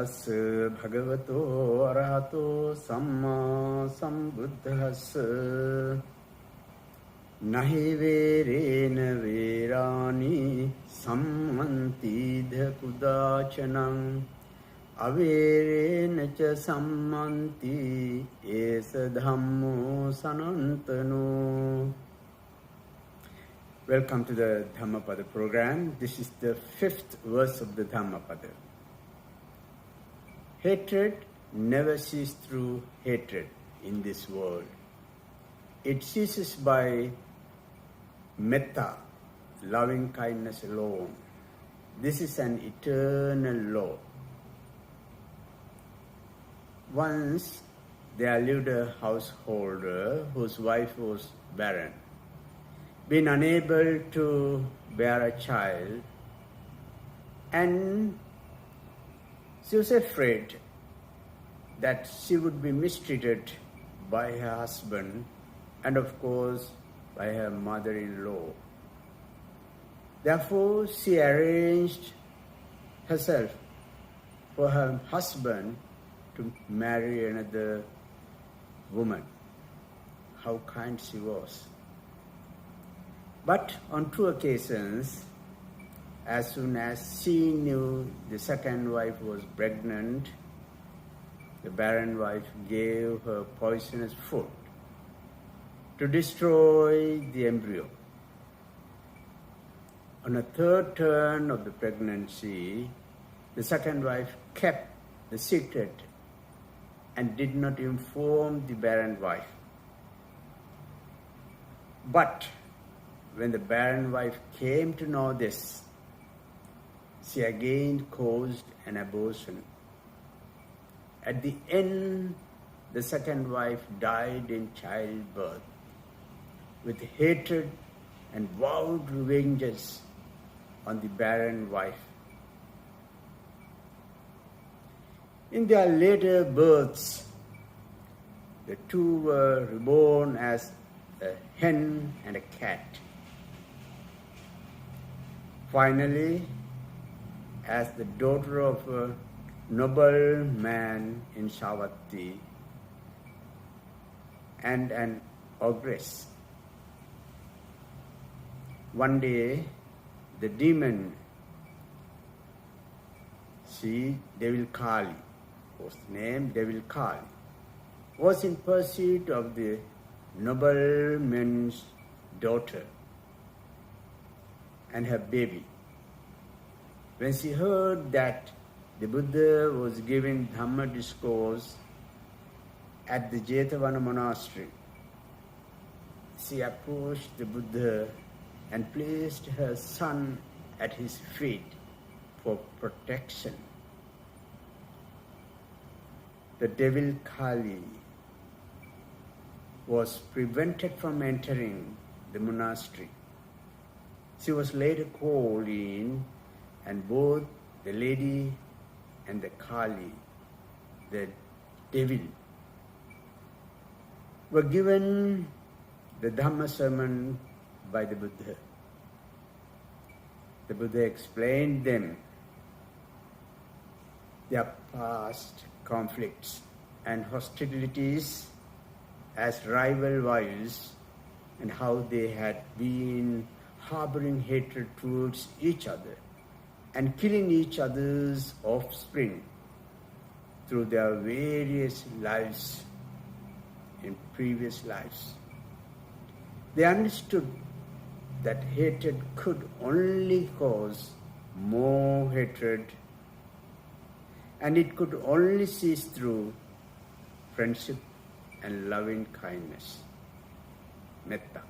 tassa bhagavato arahato samma sambuddhassa nahi verena verani sammantidha kudachanam averena cha sammanti esa dhammo sanantano. Welcome to the Dhammapada program. This is the 5th verse of the Dhammapada. Hatred never ceases through hatred in this world. It ceases by metta, loving kindness alone. This is an eternal law. Once there lived a householder whose wife was barren. Being unable to bear a child, and she was afraid that she would be mistreated by her husband and of course by her mother-in-law. Therefore, she arranged herself for her husband to marry another woman. How kind she was. But on 2 occasions, as soon as she knew the second wife was pregnant, the barren wife gave her poisonous food to destroy the embryo. On a 3rd turn of the pregnancy, the second wife kept the secret and did not inform the barren wife. But when the barren wife came to know this, she again caused an abortion. At the end, the second wife died in childbirth with hatred and vowed revenges on the barren wife. In their later births, the two were reborn as a hen and a cat. Finally, as the daughter of a noble man in Savatthi and an ogress, one day the demon, Devil Kali, was named Devil Kali, was in pursuit of the nobleman's daughter and her baby. When she heard that the Buddha was giving Dhamma discourse at the Jetavana monastery, she approached the Buddha and placed her son at his feet for protection. The devil Kali was prevented from entering the monastery. She was later called in, and both the lady and the Kali, the devil, were given the Dhamma sermon by the Buddha. The Buddha explained them their past conflicts and hostilities as rival wives and how they had been harboring hatred towards each other and killing each other's offspring through their various lives in previous lives. They understood that hatred could only cause more hatred, and it could only cease through friendship and loving kindness, metta.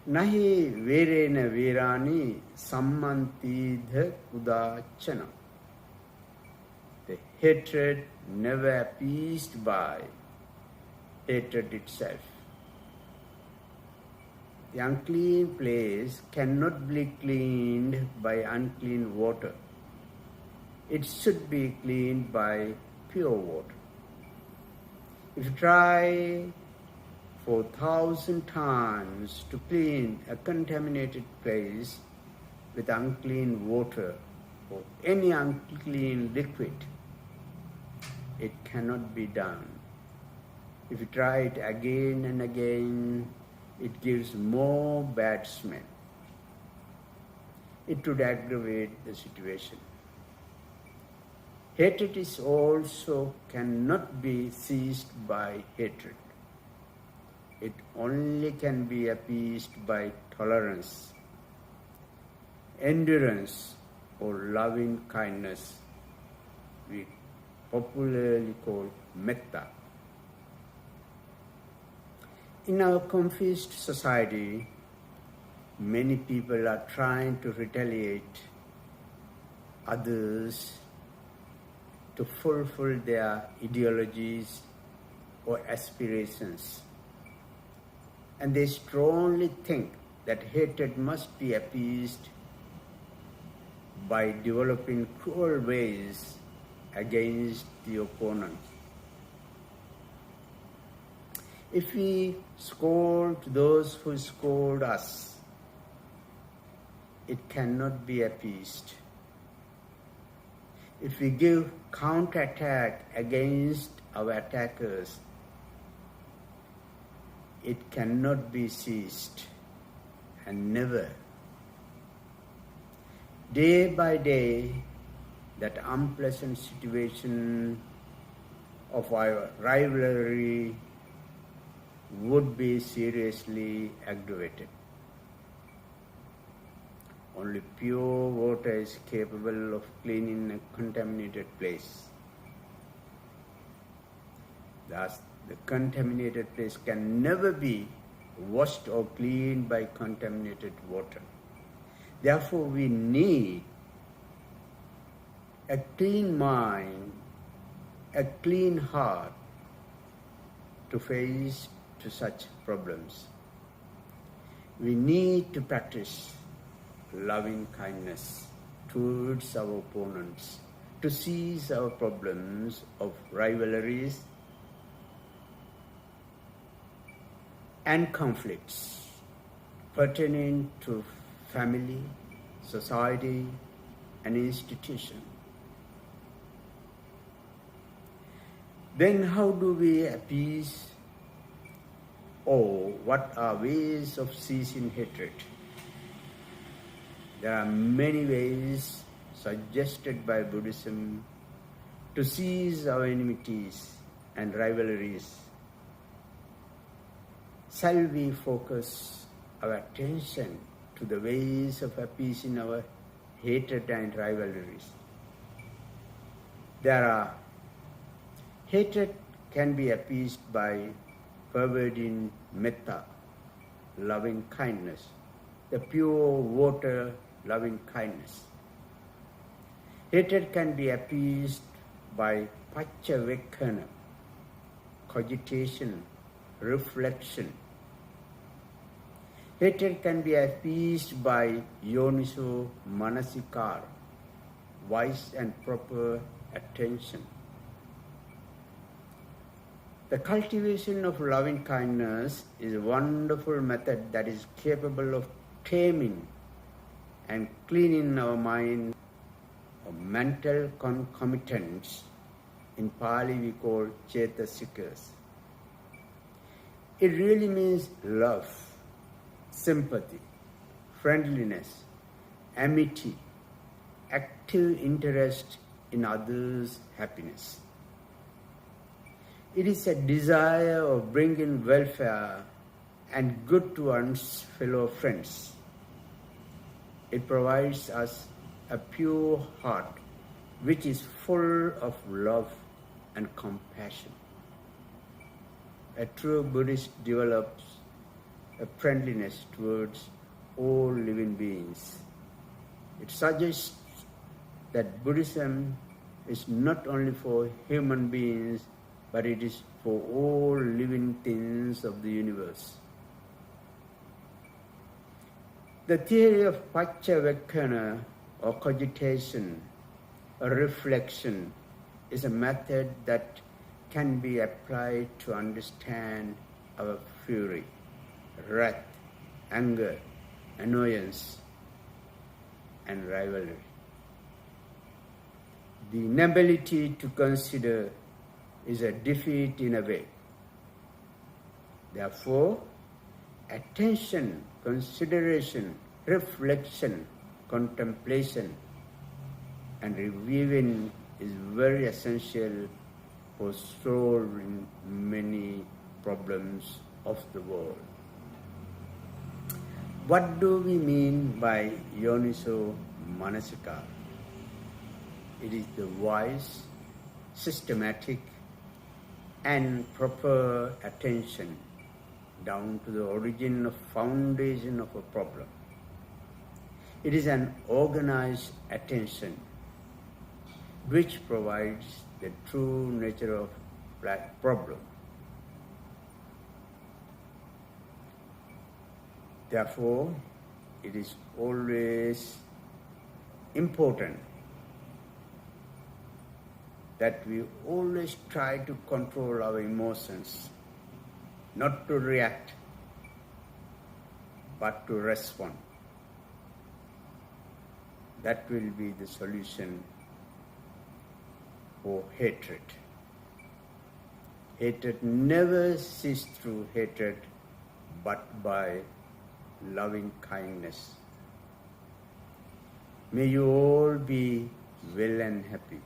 Nahi verena verani sammantidha kudachanam. The hatred never appeased by hatred itself. The unclean place cannot be cleaned by unclean water. It should be cleaned by pure water. If you try 4,000 times to clean a contaminated place with unclean water, or any unclean liquid, it cannot be done. If you try it again and again, it gives more bad smell. It would aggravate the situation. Hatred is also cannot be ceased by hatred. It only can be appeased by tolerance, endurance, or loving kindness, we popularly call metta. In our confused society, many people are trying to retaliate others to fulfill their ideologies or aspirations. And they strongly think that hatred must be appeased by developing cruel ways against the opponent. If we scold those who scold us, it cannot be appeased. If we give counterattack against our attackers, it cannot be ceased, and never. Day by day, that unpleasant situation of our rivalry would be seriously aggravated. Only pure water is capable of cleaning a contaminated place. Thus, the contaminated place can never be washed or cleaned by contaminated water. Therefore, we need a clean mind, a clean heart to face to such problems. We need to practice loving kindness towards our opponents, to seize our problems of rivalries and conflicts pertaining to family, society, and institution. Then how do we appease, or what are ways of ceasing hatred? There are many ways suggested by Buddhism to cease our enmities and rivalries. Shall we focus our attention to the ways of appeasing our hatred and rivalries? Hatred can be appeased by pervading metta, loving kindness, the pure water, loving kindness. Hatred can be appeased by paccavekkhana, cogitation, reflection. Hatred can be appeased by yoniso manasikara, wise and proper attention. The cultivation of loving kindness is a wonderful method that is capable of taming and cleaning our mind of mental concomitants. In Pali we call cetasikas. It really means love, sympathy, friendliness, amity, active interest in others' happiness. It is a desire of bringing welfare and good to one's fellow friends. It provides us a pure heart which is full of love and compassion. A true Buddhist develops a friendliness towards all living beings. It suggests that Buddhism is not only for human beings, but it is for all living things of the universe. The theory of paccavekkhana, or cogitation, or reflection, is a method that can be applied to understand our fury, wrath, anger, annoyance, and rivalry. The inability to consider is a defeat in a way. Therefore, attention, consideration, reflection, contemplation, and reviewing is very essential for solving many problems of the world. What do we mean by yoniso manasikara? It is the wise, systematic, and proper attention down to the origin of foundation of a problem. It is an organized attention which provides the true nature of that problem. Therefore, it is always important that we always try to control our emotions, not to react, but to respond. That will be the solution for hatred. Hatred never ceases through hatred, but by loving kindness. May you all be well and happy.